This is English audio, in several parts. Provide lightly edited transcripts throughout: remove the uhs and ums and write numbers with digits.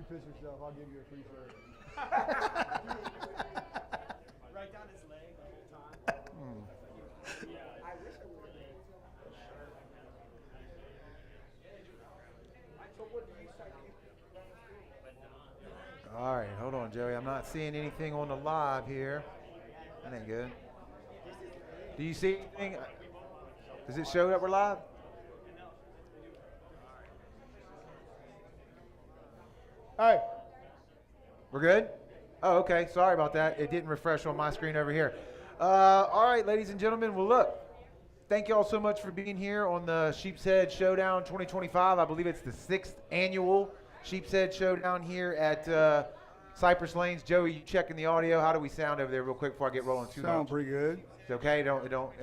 piss yourself, I'll give you a free shirt. Right down his leg the whole time. I wish I would have. All right, hold on, Joey. I'm not seeing anything on the live here. That ain't good. Do you see anything? Does it show that we're live? Hey. We're good? Oh, okay. Sorry about that. It didn't refresh on my screen over here. All right, ladies and gentlemen. Well, look, thank you all so much for being here on the Sheepshead Showdown 2025. I believe it's the 6th annual Sheepshead Showdown here at Cypress Lanes. Joey, you checking the audio? How do we sound over there real quick before I get rolling too much? Sound pretty good. It's okay? It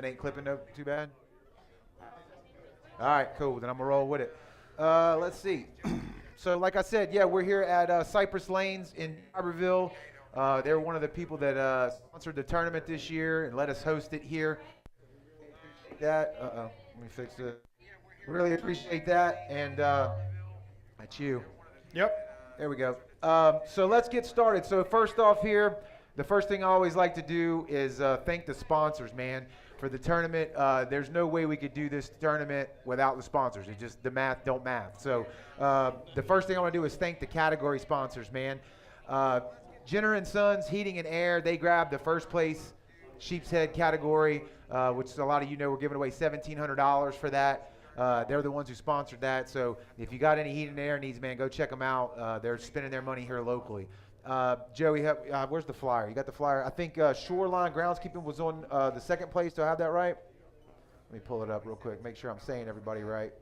ain't clipping too bad? All right, cool. Then I'm going to roll with it. Let's see. So like I said, yeah, we're here at Cypress Lanes in Iberville. They're one of the people that sponsored the tournament this year and let us host it here. Let me fix it. Really appreciate that. And that's you. Yep. There we go. So let's get started. So first off here, the first thing I always like to do is thank the sponsors, man, for the tournament. There's no way we could do this tournament without the sponsors. It just, the math don't math. So the first thing I want to do is thank the category sponsors, man. Jenner and Sons Heating and Air, they grabbed the first place Sheepshead category, which a lot of you know we're giving away $1,700 for that. They're the ones who sponsored that. So if you got any heat and air needs, man, go check them out. They're spending their money here locally. Joey, where's the flyer? You got the flyer? I think Shoreline Groundskeeping was on the second place. Do I have that right? Let me pull it up real quick. Make sure I'm saying everybody right.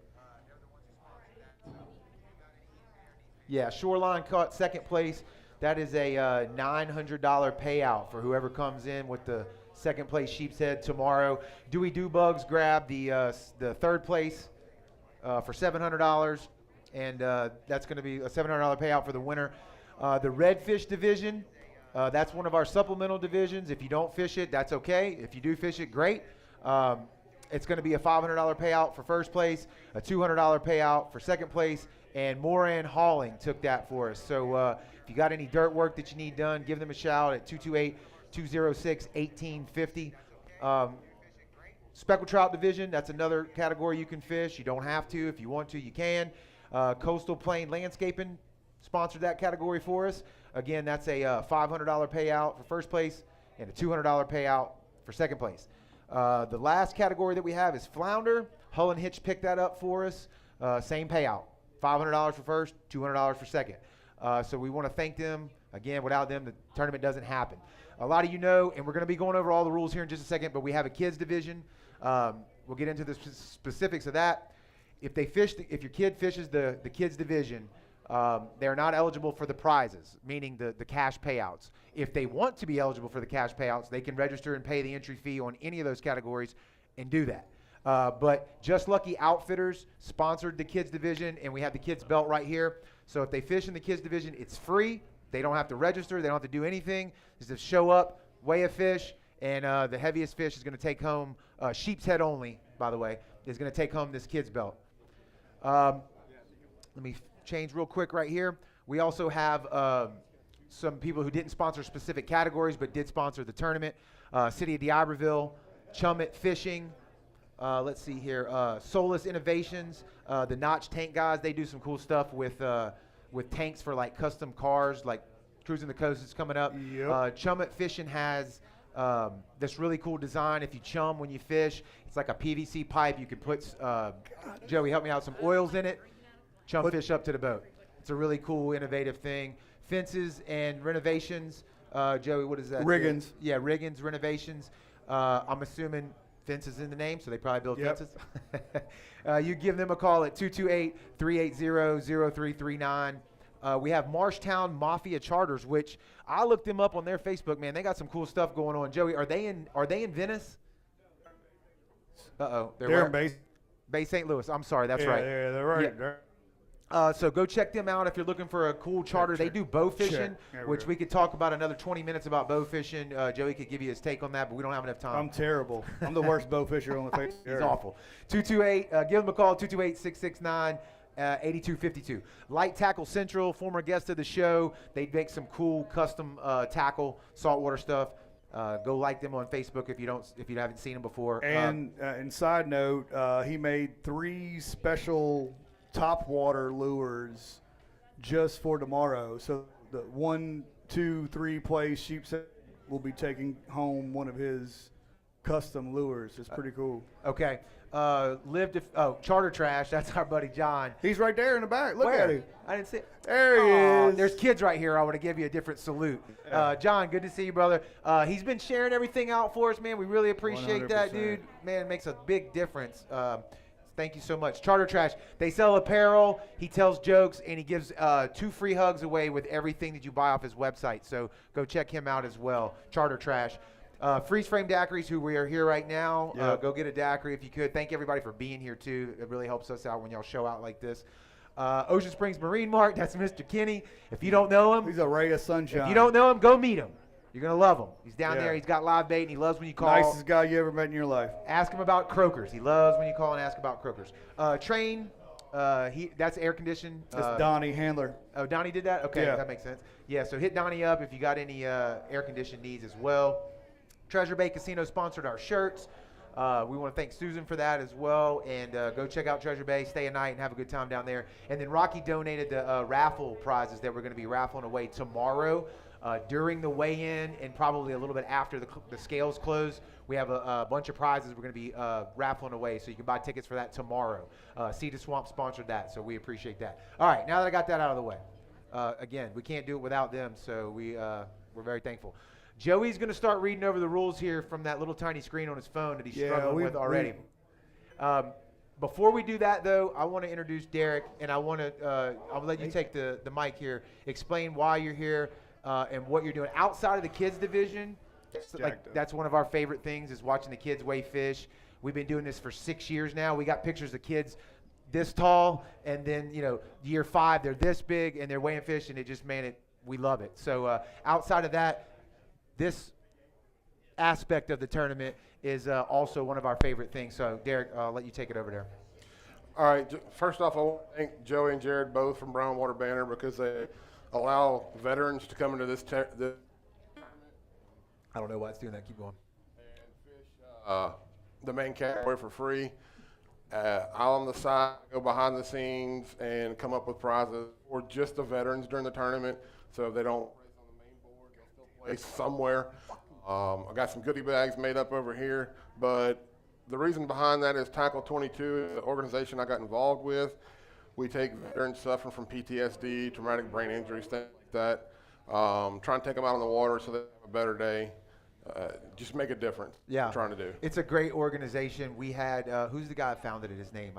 Yeah, Shoreline caught second place. That is a $900 payout for whoever comes in with the second place Sheepshead tomorrow. Dewey Do Bugs grabbed the third place for $700, and that's going to be a $700 payout for the winner. The Redfish division, that's one of our supplemental divisions. If you don't fish it, that's okay. If you do fish it, great. It's going to be a $500 payout for first place, a $200 payout for second place, and Moran Hauling took that for us. So if you got any dirt work that you need done, give them a shout at 228-206-1850. Speckled Trout division, that's another category you can fish. You don't have to. If you want to, you can. Coastal Plain Landscaping sponsored that category for us. Again, that's a $500 payout for first place and a $200 payout for second place. The last category that we have is Flounder. Hull and Hitch picked that up for us. Same payout, $500 for first, $200 for second. So we want to thank them. Again, without them, the tournament doesn't happen. A lot of you know, and we're going to be going over all the rules here in just a second, but we have a kids division. We'll get into the specifics of that. If your kid fishes the kids division, they're not eligible for the prizes, meaning the cash payouts. If they want to be eligible for the cash payouts, they can register and pay the entry fee on any of those categories and do that. But Just Lucky Outfitters sponsored the kids division, and we have the kids belt right here. So if they fish in the kids division, it's free. They don't have to register. They don't have to do anything. Just show up, weigh a fish, and the heaviest fish is going to take home, sheep's head only, by the way, is going to take home this kids belt. Let me change real quick right here. We also have some people who didn't sponsor specific categories but did sponsor the tournament. City of D'Iberville, Chummett Fishing, let's see here, Solus Innovations, the Notch Tank guys, they do some cool stuff with tanks for like custom cars, like Cruising the Coast is coming up. Yep. Chummett Fishing has this really cool design. If you chum when you fish, it's like a PVC pipe. You can put, Joey, help me out, some oils in it. Chum fish up to the boat. It's a really cool, innovative thing. Fences and renovations. Joey, what is that? Riggins. Yeah, Riggins Renovations. I'm assuming fences in the name, so they probably build fences. You give them a call at 228-380-0339. We have Marshtown Mafia Charters, which I looked them up on their Facebook. Man, they got some cool stuff going on. Joey, are they in Venice? They're in Bay St. Louis. I'm sorry, that's right. Yeah, they're right. Yeah. So go check them out if you're looking for a cool charter. They do bow fishing, which we could talk about another 20 minutes about bow fishing. Joey could give you his take on that, but we don't have enough time. I'm terrible. I'm the worst bow fisher on the face. He's awful. 228, give them a call, 228-669-9999. 8252. Light Tackle Central, former guest of the show. They make some cool custom tackle, saltwater stuff. Go like them on Facebook if you haven't seen them before. And side note, he made 3 special topwater lures just for tomorrow. So the 1, 2, 3 place Sheepshead will be taking home one of his custom lures. It's pretty cool. Okay. Charter Trash. That's our buddy John. He's right there in the back. Look Where? at him. I didn't see it. There he is. There's kids right here. I want to give you a different salute. John, good to see you, brother. He's been sharing everything out for us, man. We really appreciate that, 100%. dude. Man, it makes a big difference. Thank you so much. Charter Trash. They sell apparel. He tells jokes, and he gives 2 free hugs away with everything that you buy off his website. So go check him out as well. Charter Trash. Freeze Frame Daiquiris, who we are here right now. Yep. Go get a daiquiri if you could. Thank everybody for being here, too. It really helps us out when y'all show out like this. Ocean Springs Marine Mart, that's Mr. Kenny. If you don't know him, He's a ray of sunshine. if you don't know him, go meet him. You're going to love him. He's down there. He's got live bait, and he loves when you call. Nicest guy you ever met in your life. Ask him about croakers. He loves when you call and ask about croakers. Train, that's air conditioned. That's Donnie Handler. Oh, Donnie did that? Okay, Yeah. that makes sense. Yeah, so hit Donnie up if you got any air conditioned needs as well. Treasure Bay Casino sponsored our shirts. We want to thank Susan for that as well. And go check out Treasure Bay, stay a night, and have a good time down there. And then Rocky donated the raffle prizes that we're going to be raffling away tomorrow during the weigh-in and probably a little bit after the scales close. We have a bunch of prizes we're going to be raffling away, so you can buy tickets for that tomorrow. Sea to Swamp sponsored that, so we appreciate that. All right, now that I got that out of the way, again, we can't do it without them, so we're very thankful. Joey's going to start reading over the rules here from that little tiny screen on his phone that he's struggling with already. Before we do that, though, I want to introduce Derek, and I'll let you take the mic here. Explain why you're here and what you're doing outside of the kids division. That's one of our favorite things is watching the kids weigh fish. We've been doing this for 6 years now. We got pictures of kids this tall, and then year 5 they're this big and they're weighing fish, and we love it. So outside of that, this aspect of the tournament is also one of our favorite things. So, Derek, I'll let you take it over there. All right. First off, I want to thank Joey and Jared both from Brown Water Banner because they allow veterans to come into this I don't know why it's doing that. Keep going. and fish the main category for free. I'll on the side, go behind the scenes, and come up with prizes for just the veterans during the tournament. So if they don't race on the main board, they'll still place somewhere. I got some goodie bags made up over here, but the reason behind that is Tackle 22, the organization I got involved with. We take veterans suffering from PTSD, traumatic brain injuries, things like that. Try and take them out on the water so they have a better day. Just make a difference. Yeah, trying to do. It's a great organization. We had who's the guy that founded it? His name?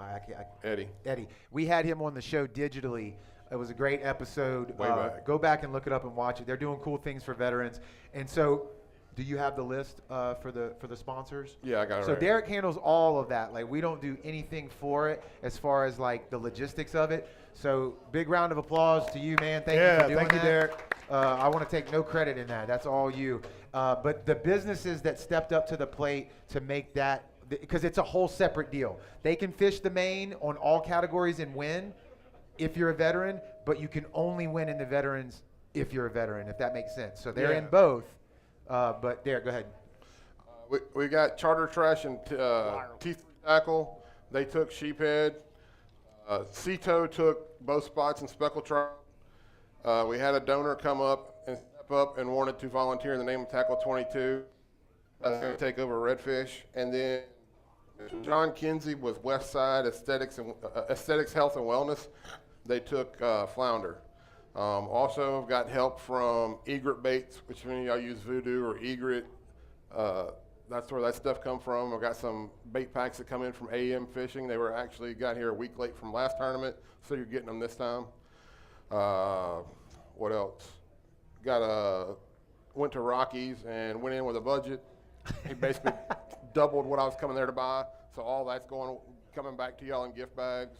Eddie. Eddie. We had him on the show digitally. It was a great episode. Way back. Go back and look it up and watch it. They're doing cool things for veterans. And so, do you have the list for the sponsors? Yeah, I got it. So right. Derek handles all of that. Like, we don't do anything for it as far as like the logistics of it. So big round of applause to you, man. Thank you for doing thank you, that. Derek. I want to take no credit in that. That's all you. But the businesses that stepped up to the plate to make that, because it's a whole separate deal. They can fish the main on all categories and win if you're a veteran, but you can only win in the veterans if you're a veteran, if that makes sense. So they're in both. But Derek, go ahead. We got Charter Trash and T3 Tackle. They took Sheephead. Cito took both spots in Speckled Trout. We had a donor come up and step up and wanted to volunteer in the name of Tackle 22. That's going to take over Redfish. And then John Kinsey with Westside Aesthetics Health and Wellness. They took Flounder. Also got help from Egret Baits, which many of y'all use Voodoo or Egret. That's where that stuff come from. I've got some bait packs that come in from AM Fishing. They were actually got here a week late from last tournament, so you're getting them this time. What else? Went to Rockies and went in with a budget. He basically doubled what I was coming there to buy. So all that's coming back to y'all in gift bags.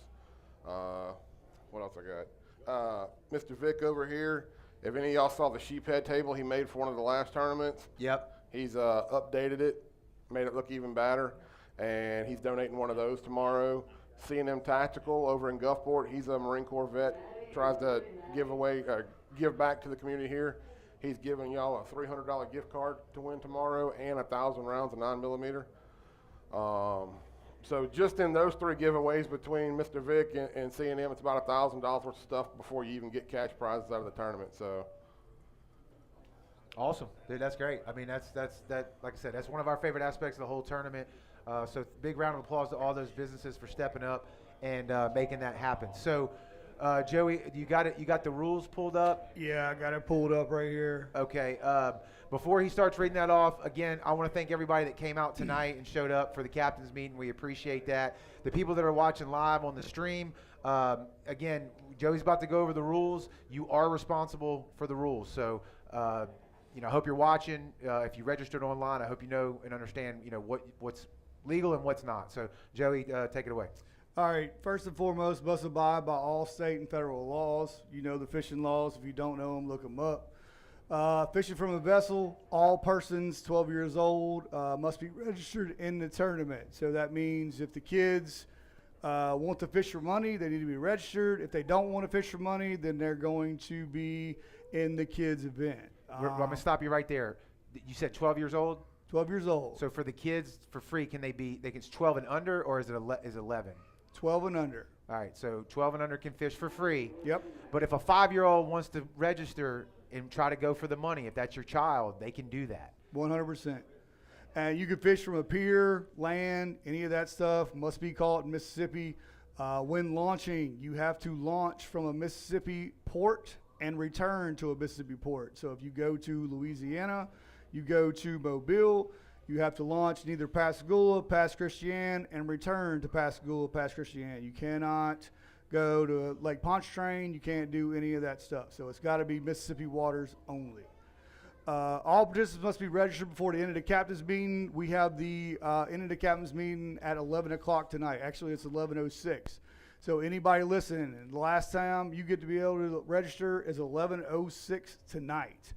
What else I got? Mr. Vic over here. If any of y'all saw the sheephead table he made for one of the last tournaments. Yep. He's updated it, made it look even better, and he's donating one of those tomorrow. C&M Tactical over in Gulfport. He's a Marine Corps vet, tries to give back to the community here. He's giving y'all a $300 gift card to win tomorrow and 1,000 rounds of 9mm. So just in those 3 giveaways between Mr. Vic and C&M, it's about $1,000 worth of stuff before you even get cash prizes out of the tournament. So. Awesome, dude. That's great. I mean, that's like I said, that's one of our favorite aspects of the whole tournament. So big round of applause to all those businesses for stepping up and making that happen. So, Joey, you got it. You got the rules pulled up. Yeah, I got it pulled up right here. Okay. Before he starts reading that off, again, I want to thank everybody that came out tonight and showed up for the captain's meeting. We appreciate that. The people that are watching live on the stream, again, Joey's about to go over the rules. You are responsible for the rules. So, I hope you're watching. If you registered online, I hope you know and understand, what's legal and what's not. So, Joey, take it away. All right, first and foremost, must abide by all state and federal laws. You know the fishing laws. If you don't know them, look them up. Fishing from a vessel, all persons 12 years old must be registered in the tournament. So that means if the kids want to fish for money, they need to be registered. If they don't want to fish for money, then they're going to be in the kids' event. I'm going to stop you right there. You said 12 years old? 12 years old. So for the kids, for free, can they can it's 12 and under, or is it 11? 12 and under. All right, so 12 and under can fish for free. Yep. But if a 5-year-old wants to register and try to go for the money, if that's your child, they can do that. 100%. And you can fish from a pier, land, any of that stuff. Must be caught in Mississippi. When launching, you have to launch from a Mississippi port and return to a Mississippi port. So if you go to Louisiana, you go to Mobile, you have to launch in either Pascagoula, Pass Christian, and return to Pascagoula, Pass Christian. You cannot go to Lake Pontchartrain. You can't do any of that stuff. So it's got to be Mississippi waters only. All participants must be registered before the end of the captain's meeting. We have the end of the captain's meeting at 11 o'clock tonight. Actually, it's 11:06. So anybody listening, the last time you get to be able to register is 11:06 tonight.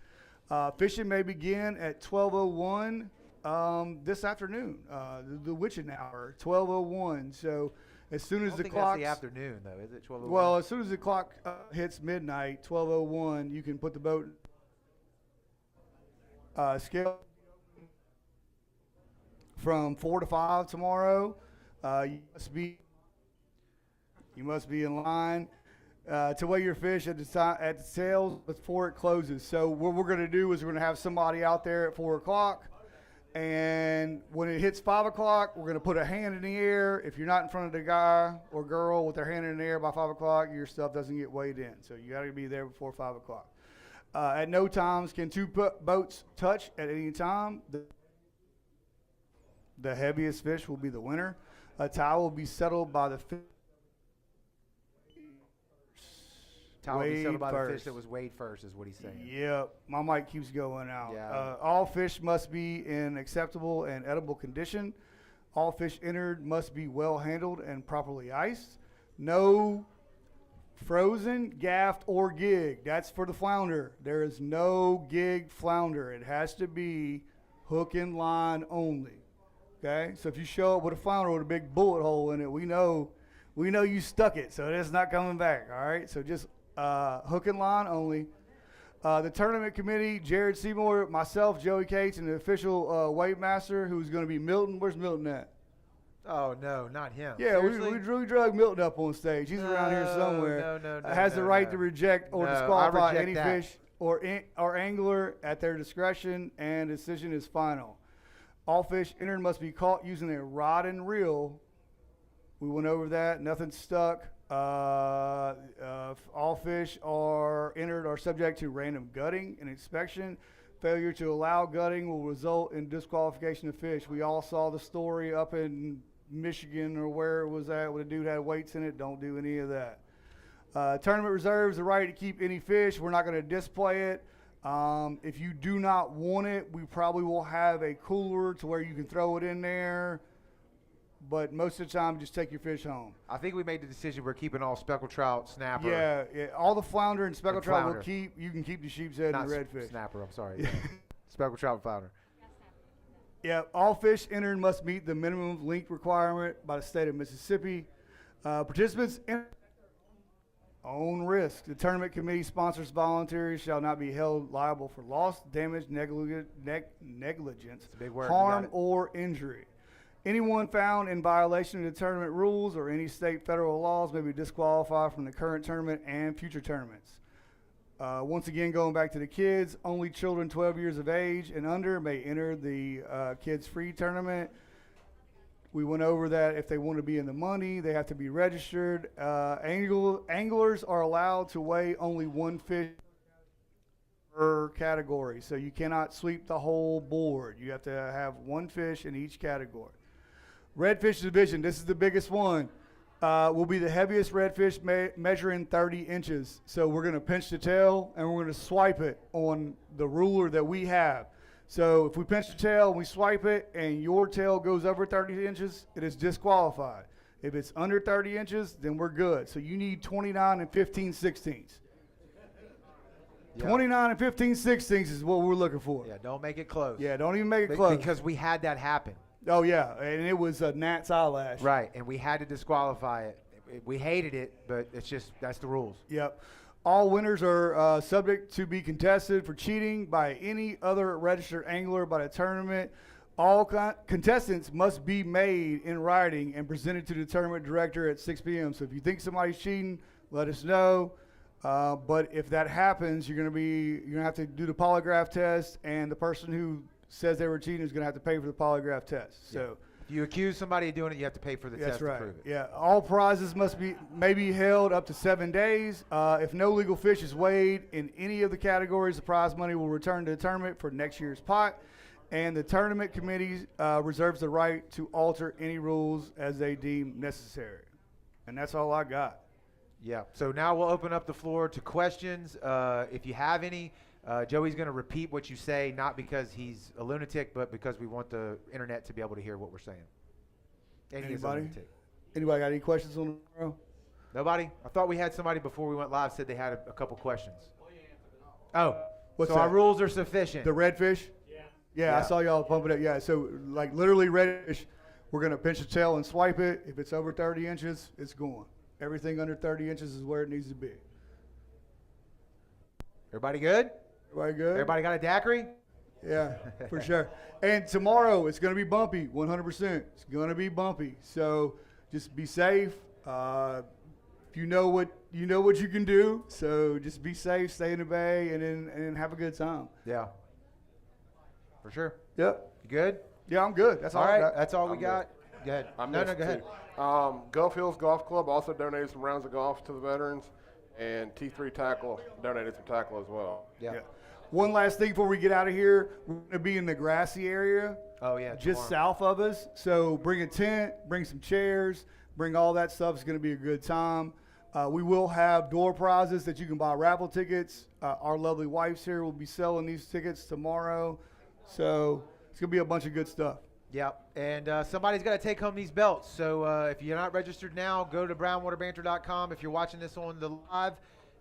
Fishing may begin at 12:01 this afternoon, the witching hour, 12:01. So as soon as the clock, that's the afternoon though, is it 12:01? well, as soon as the clock hits midnight, 12:01, you can put the boat scale from 4 to 5 tomorrow. You must be in line to weigh your fish at the sales before it closes. So what we're going to do is we're going to have somebody out there at 4 o'clock, and when it hits 5 o'clock, we're going to put a hand in the air. If you're not in front of the guy or girl with their hand in the air by 5 o'clock, your stuff doesn't get weighed in. So you got to be there before 5 o'clock. At no times can 2 boats touch at any time. The heaviest fish will be the winner. A tie will be settled by the fish. Will be settled by the fish that was weighed first, is what he's saying. Yep, my mic keeps going out. Yeah. All fish must be in acceptable and edible condition. All fish entered must be well handled and properly iced. No frozen, gaffed, or gig. That's for the flounder. There is no gig flounder. It has to be hook and line only. Okay, so if you show up with a flounder with a big bullet hole in it, we know you stuck it, so it's not coming back. All right, so just hook and line only. The tournament committee, Jared Seymour, myself, Joey Cates, and the official weight master, who's going to be Milton. Where's Milton at? Oh, no, not him. Yeah, we drug Milton up on stage. He's around here somewhere. No. Has the right to reject or disqualify any that. fish or angler at their discretion, and decision is final. All fish entered must be caught using a rod and reel. We went over that. Nothing stuck. All fish are entered are subject to random gutting and inspection. Failure to allow gutting will result in disqualification of fish. We all saw the story up in Michigan or where it was at where the dude had weights in it. Don't do any of that. Tournament reserves the right to keep any fish. We're not going to display it. If you do not want it, we probably will have a cooler to where you can throw it in there. But most of the time, just take your fish home. I think we made the decision we're keeping all speckled trout, snapper. Yeah, all the flounder and speckled trout flounder. will keep. You can keep the sheepshead and the redfish. Snapper, I'm sorry. Yeah. Speckled trout and flounder. Yeah, all fish entered must meet the minimum length requirement by the state of Mississippi. Participants in own risk. The tournament committee sponsors volunteers shall not be held liable for loss, damage, negligence, It's a big word. You got harm, it. or injury. Anyone found in violation of the tournament rules or any state federal laws may be disqualified from the current tournament and future tournaments. Once again, going back to the kids, only children 12 years of age and under may enter the kids free tournament. We went over that. If they want to be in the money, they have to be registered. Anglers are allowed to weigh only one fish per category, so you cannot sweep the whole board. You have to have one fish in each category. Redfish division, this is the biggest one, will be the heaviest redfish measuring 30 inches. So we're going to pinch the tail and we're going to swipe it on the ruler that we have. So if we pinch the tail and we swipe it and your tail goes over 30 inches, it is disqualified. If it's under 30 inches, then we're good. So you need 29 and 15/16. Yeah. 29 and 15/16 is what we're looking for. Yeah, don't make it close. Yeah, don't even make it close. Because we had that happen. Oh, yeah, and it was a gnat's eyelash. Right, and we had to disqualify it. We hated it, but it's just, that's the rules. Yep. All winners are subject to be contested for cheating by any other registered angler by the tournament. All contestants must be made in writing and presented to the tournament director at 6 p.m. So if you think somebody's cheating, let us know. But if that happens, you're gonna have to do the polygraph test, and the person who says they were cheating is gonna have to pay for the polygraph test. So. If you accuse somebody of doing it, you have to pay for the That's test right. to prove it. Yeah, all prizes may be held up to 7 days. If no legal fish is weighed in any of the categories, the prize money will return to the tournament for next year's pot. And the tournament committee reserves the right to alter any rules as they deem necessary. And that's all I got. Yeah. So now we'll open up the floor to questions. If you have any, Joey's going to repeat what you say, not because he's a lunatic, but because we want the internet to be able to hear what we're saying. And he is a Anybody? lunatic. Anybody got any questions on the row? Nobody? I thought we had somebody before we went live said they had a couple questions. Oh, What's so that? our rules are sufficient. The redfish? Yeah, I Yeah. saw y'all pump it up. Yeah, so like literally redfish, we're gonna pinch the tail and swipe it. If it's over 30 inches, it's going. Everything under 30 inches is where it needs to be. Everybody good? Everybody good? Everybody got a daiquiri? Yeah, for sure. And tomorrow it's gonna be bumpy, 100%. It's gonna be bumpy. So just be safe. You know what you can do. So just be safe, stay in the bay, and then have a good time. Yeah. For sure. Yep. You good? Yeah, I'm good. That's all, All I right. got. That's all we I'm got. Go ahead. I'm No, missed go ahead. too. Gulf Hills Golf Club also donated some rounds of golf to the veterans, and T3 Tackle donated some tackle as well. Yeah. Yeah. One last thing before we get out of here, we're going to be in the grassy area, Oh, yeah. just tomorrow. south of us. So bring a tent, bring some chairs, bring all that stuff. It's going to be a good time. We will have door prizes that you can buy raffle tickets. Our lovely wives here will be selling these tickets tomorrow. So it's going to be a bunch of good stuff. Yep. And somebody's got to take home these belts. So if you're not registered now, go to brownwaterbanter.com if you're watching this on the live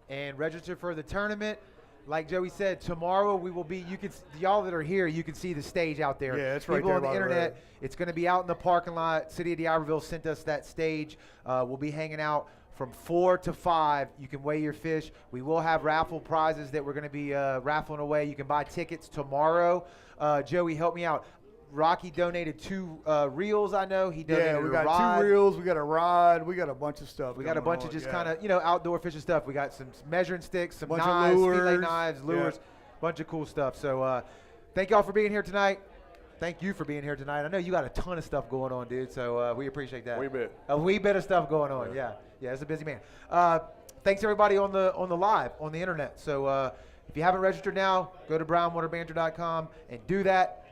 and register for the tournament. Like Joey said, tomorrow we will be, y'all that are here, you can see the stage out there. Yeah, it's right People there on the by the internet, road. it's going to be out in the parking lot. City of D'Iberville sent us that stage. We'll be hanging out from 4 to 5. You can weigh your fish. We will have raffle prizes that we're going to be raffling away. You can buy tickets tomorrow. Joey, help me out. Rocky donated 2 reels, I know. He donated Yeah, we a got rod. 2 reels. We got a rod. We got a bunch of stuff. We got a bunch of just kind of, outdoor fishing stuff. We got some measuring sticks, some Bunch of knives, fillet lures. knives, Yeah. lures, bunch of cool stuff. So thank y'all for being here tonight. Thank you for being here tonight. I know you got a ton of stuff going on, dude, so we appreciate that. Wee bit. A wee bit of stuff going on, yeah. Yeah, it's a busy man. Thanks everybody on the live, on the internet. So if you haven't registered now, go to brownwaterbanter.com and do that.